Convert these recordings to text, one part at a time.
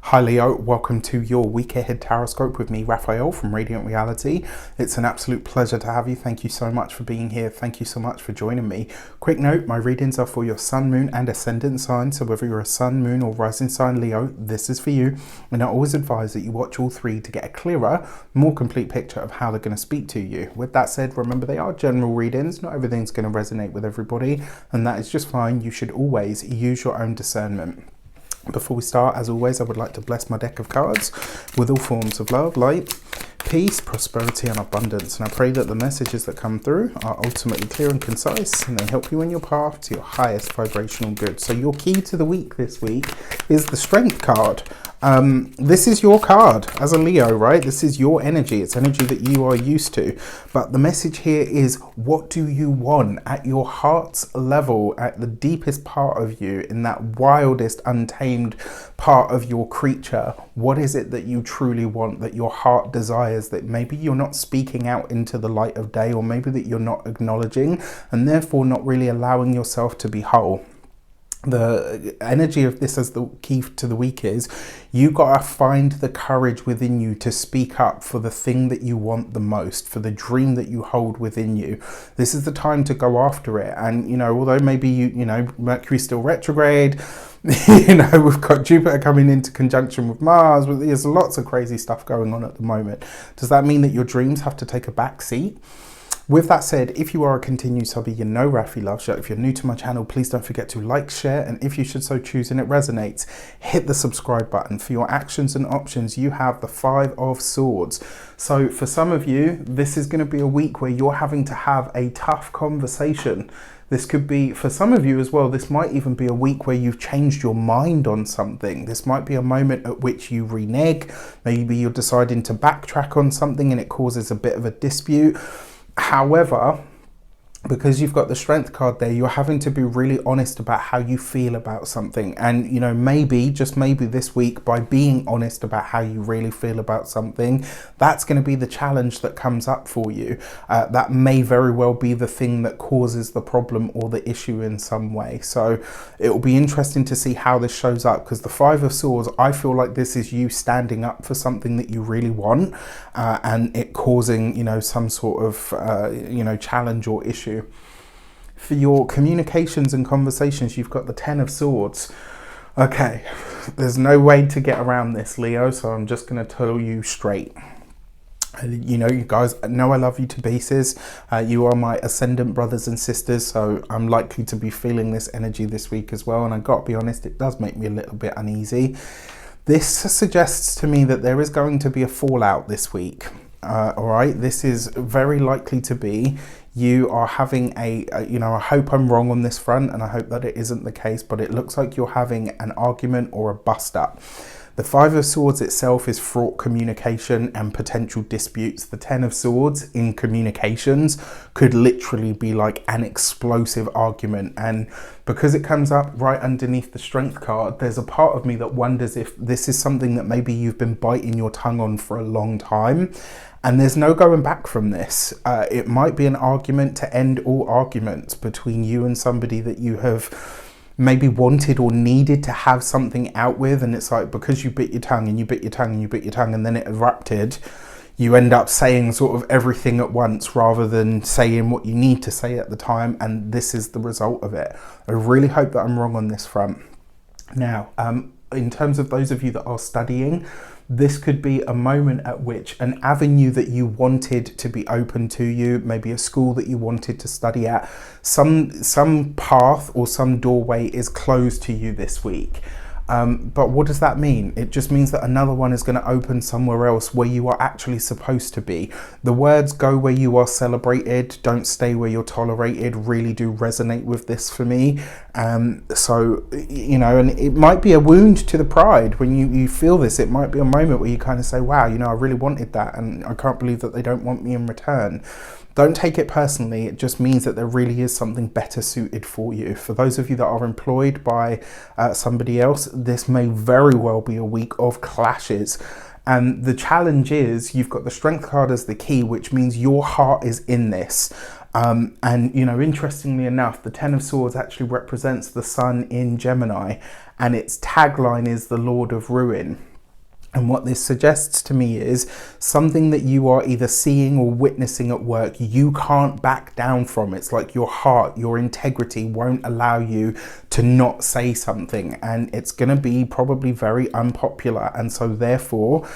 Hi Leo, welcome to your week ahead taroscope with me, Raphael from Reydiant Reality. It's an absolute pleasure to have you. Thank you so much for being here. Thank you so much for joining me. Quick note, my readings are for your sun, moon and ascendant sign. So whether you're a sun, moon or rising sign Leo, this is for you. And I always advise that you watch all three to get a clearer, more complete picture of how they're going to speak to you. With that said, remember they are general readings. Not everything's going to resonate with everybody, and that is just fine. You should always use your own discernment. Before we start, as always, I would like to bless my deck of cards with all forms of love, light, peace, prosperity and abundance. And I pray that the messages that come through are ultimately clear and concise, and they help you in your path to your highest vibrational good. So your key to the week this week is the Strength card. This is your card as a Leo, right? This is your energy. It's energy that you are used to. But the message here is, what do you want at your heart's level, at the deepest part of you, in that wildest, untamed part of your creature? What is it that you truly want, that your heart desires, that maybe you're not speaking out into the light of day, or maybe that you're not acknowledging, and therefore not really allowing yourself to be whole? The energy of this as the key to the week is, you gotta find the courage within you to speak up for the thing that you want the most, for the dream that you hold within you. This is the time to go after it. And, you know, although maybe you know, Mercury's still retrograde, you know, we've got Jupiter coming into conjunction with Mars, there's lots of crazy stuff going on at the moment. Does that mean that your dreams have to take a back seat? With that said, if you are a continued subby, you know Rafi loves you. If you're new to my channel, please don't forget to like, share, and if you should so choose and it resonates, hit the subscribe button. For your actions and options, you have the Five of Swords. So for some of you, this is going to be a week where you're having to have a tough conversation. This could be, for some of you as well, this might even be a week where you've changed your mind on something. This might be a moment at which you renege. Maybe you're deciding to backtrack on something and it causes a bit of a dispute. However, because you've got the Strength card there, you're having to be really honest about how you feel about something. And, you know, maybe, just maybe this week, by being honest about how you really feel about something, that's going to be the challenge that comes up for you. That may very well be the thing that causes the problem or the issue in some way. So it will be interesting to see how this shows up, because the Five of Swords, I feel like this is you standing up for something that you really want, and it causing, you know, some sort of, you know, challenge or issue. For your communications and conversations, you've got the Ten of Swords. Okay, there's no way to get around this, Leo, so I'm just going to tell you straight. You know, you guys know I love you to pieces. You are my ascendant brothers and sisters, so I'm likely to be feeling this energy this week as well, and I've got to be honest, it does make me a little bit uneasy. This suggests to me that there is going to be a fallout this week. All right, this is very likely to be, you are having you know, I hope I'm wrong on this front, and I hope that it isn't the case, but it looks like you're having an argument or a bust up. The Five of Swords itself is fraught communication and potential disputes. The Ten of Swords in communications could literally be like an explosive argument. And because it comes up right underneath the Strength card, there's a part of me that wonders if this is something that maybe you've been biting your tongue on for a long time. And there's no going back from this. It might be an argument to end all arguments between you and somebody that you have maybe wanted or needed to have something out with, and it's like, because you bit your tongue and you bit your tongue and you bit your tongue and then it erupted, you end up saying sort of everything at once rather than saying what you need to say at the time, and this is the result of it. I really hope that I'm wrong on this front. Now, in terms of those of you that are studying, this could be a moment at which an avenue that you wanted to be open to you, maybe a school that you wanted to study at, some path or some doorway is closed to you this week. But what does that mean? It just means that another one is going to open somewhere else where you are actually supposed to be. The words "go where you are celebrated, don't stay where you're tolerated" really do resonate with this for me. So, you know, and it might be a wound to the pride when you feel this. It might be a moment where you kind of say, wow, you know, I really wanted that and I can't believe that they don't want me in return. Don't take it personally. It just means that there really is something better suited for you. For those of you that are employed by somebody else, this may very well be a week of clashes. And the challenge is, you've got the Strength card as the key, which means your heart is in this. And, you know, interestingly enough, the Ten of Swords actually represents the sun in Gemini, and its tagline is the Lord of Ruin. And what this suggests to me is something that you are either seeing or witnessing at work, you can't back down from. It's like your heart, your integrity won't allow you to not say something. And it's going to be probably very unpopular. And so therefore,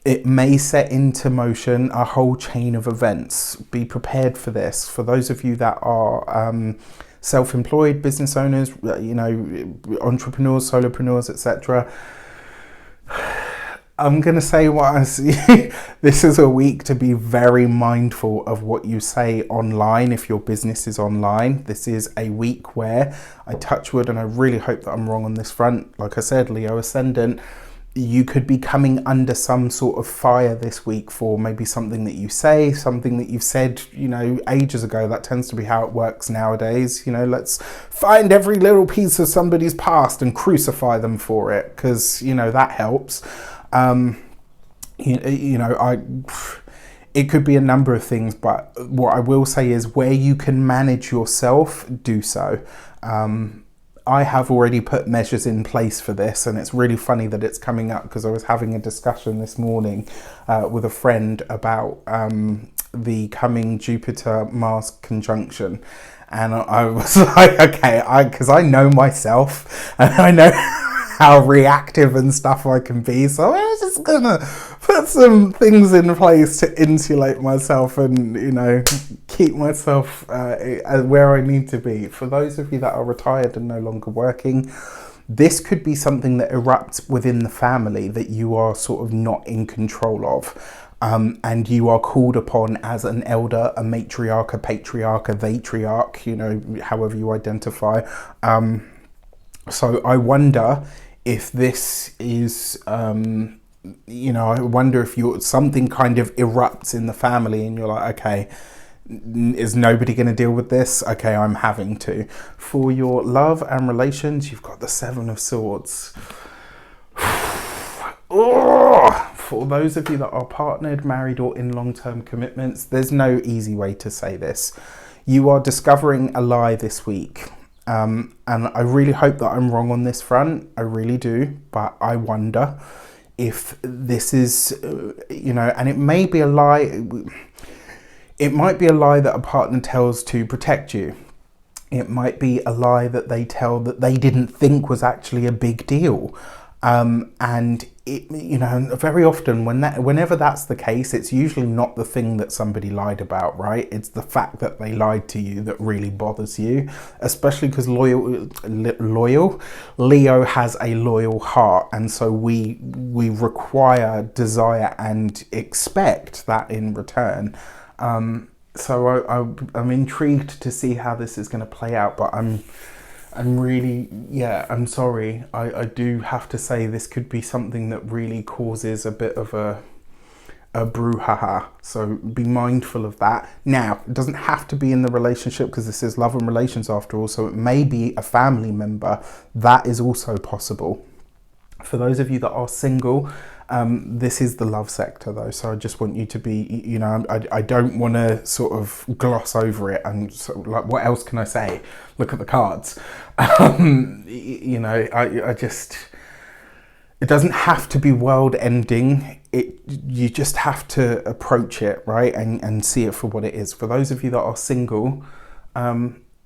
it may set into motion a whole chain of events. Be prepared for this. For those of you that are self-employed business owners, entrepreneurs, solopreneurs, etc., I'm going to say what I see. This is a week to be very mindful of what you say online if your business is online. This is a week where I touch wood, and I really hope that I'm wrong on this front. Like I said, Leo Ascendant, you could be coming under some sort of fire this week for maybe something that you say, something that you've said, ages ago. That tends to be how it works nowadays. Let's find every little piece of somebody's past and crucify them for it, because, that helps. It could be a number of things, but what I will say is where you can manage yourself, do so. I have already put measures in place for this, and it's really funny that it's coming up because I was having a discussion this morning with a friend about the coming Jupiter-Mars conjunction. And I was like, okay, because I know myself and I know how reactive and stuff I can be. So I was just gonna put some things in place to insulate myself and, keep myself where I need to be. For those of you that are retired and no longer working, this could be something that erupts within the family that you are sort of not in control of. And you are called upon as an elder, a matriarch, a patriarch, a vatriarch, however you identify. So I wonder if this is, I wonder if something kind of erupts in the family and you're like, okay, is nobody going to deal with this? Okay, I'm having to. For your love and relations, you've got the Seven of Swords. For those of you that are partnered, married, or in long-term commitments, there's no easy way to say this. You are discovering a lie this week. And I really hope that I'm wrong on this front. I really do. But I wonder if this is, and it may be a lie. It might be a lie that a partner tells to protect you. It might be a lie that they tell that they didn't think was actually a big deal. And it, very often whenever that's the case, it's usually not the thing that somebody lied about, right? It's the fact that they lied to you that really bothers you, especially because Leo has a loyal heart. And so we require, desire, and expect that in return. So I'm intrigued to see how this is going to play out, but I'm really, I'm sorry. I do have to say this could be something that really causes a bit of a brouhaha. So be mindful of that. Now, it doesn't have to be in the relationship because this is love and relations after all. So it may be a family member. That is also possible. For those of you that are single, this is the love sector though, so I just want you to be, I don't want to sort of gloss over it and sort of like, what else can I say? Look at the cards. I just, it doesn't have to be world ending. You just have to approach it, right? And see it for what it is. For those of you that are single,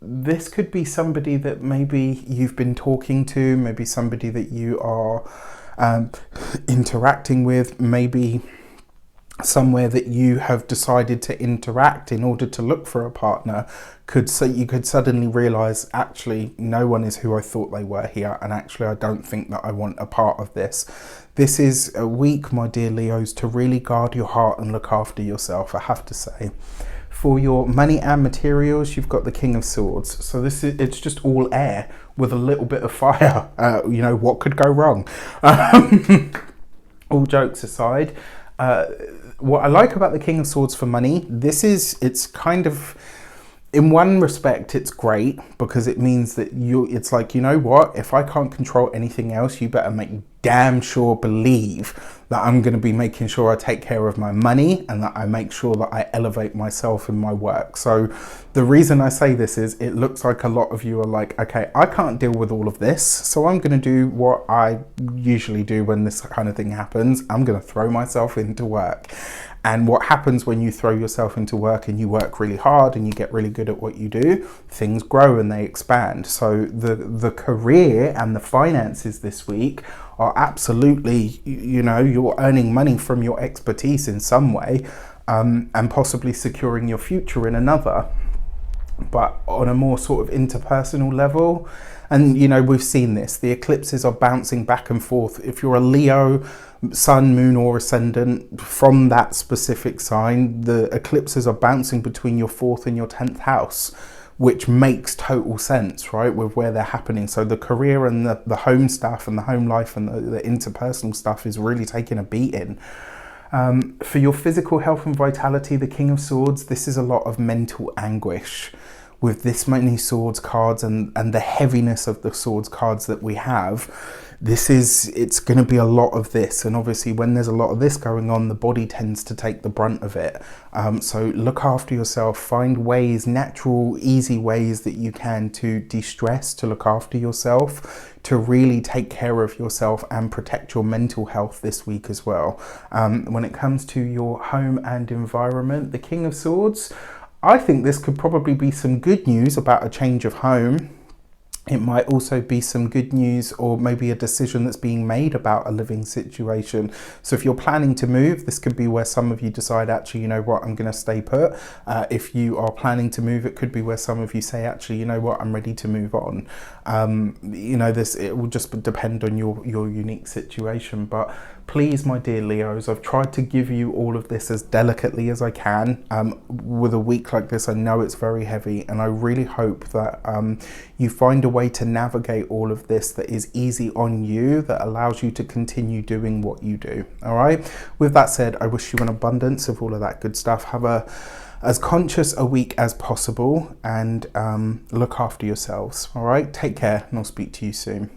this could be somebody that maybe you've been talking to, maybe somebody that you are interacting with, maybe somewhere that you have decided to interact in order to look for a partner. You could suddenly realize, actually, no one is who I thought they were here, and actually I don't think that I want a part of this. This is a week, my dear Leos, to really guard your heart and look after yourself, I have to say. For your money and materials, you've got the King of Swords. So it's just all air with a little bit of fire. What could go wrong? All jokes aside, what I like about the King of Swords for money, it's kind of, in one respect, it's great because it means that it's like, you know what? If I can't control anything else, you better make damn sure believe that I'm going to be making sure I take care of my money and that I make sure that I elevate myself in my work. So the reason I say this is it looks like a lot of you are like, okay, I can't deal with all of this, so I'm going to do what I usually do when this kind of thing happens. I'm going to throw myself into work. And what happens when you throw yourself into work and you work really hard and you get really good at what you do, things grow and they expand. So the career and the finances this week are absolutely, you know, you're earning money from your expertise in some way, and possibly securing your future in another, but on a more sort of interpersonal level. And, you know, we've seen this, the eclipses are bouncing back and forth. If you're a Leo, sun, moon or ascendant from that specific sign, the eclipses are bouncing between your 4th and your 10th house, which makes total sense, right, with where they're happening. So the career and the home stuff and the home life and the interpersonal stuff is really taking a beating. For your physical health and vitality, the King of Swords, this is a lot of mental anguish. With this many swords cards and the heaviness of the swords cards that we have, it's going to be a lot of this. And obviously when there's a lot of this going on, the body tends to take the brunt of it. So look after yourself, find ways, natural, easy ways that you can to de-stress, to look after yourself, to really take care of yourself and protect your mental health this week as well. When it comes to your home and environment, the King of Swords, I think this could probably be some good news about a change of home. It might also be some good news or maybe a decision that's being made about a living situation. So if you're planning to move, this could be where some of you decide, actually, you know what, I'm going to stay put. If you are planning to move, it could be where some of you say, actually, you know what, I'm ready to move on. You know, it will just depend on your unique situation. But please, my dear Leos, I've tried to give you all of this as delicately as I can. With a week like this, I know it's very heavy, and I really hope that you find a way to navigate all of this that is easy on you, that allows you to continue doing what you do. All right. With that said, I wish you an abundance of all of that good stuff. Have as conscious a week as possible, and look after yourselves. All right. Take care, and I'll speak to you soon.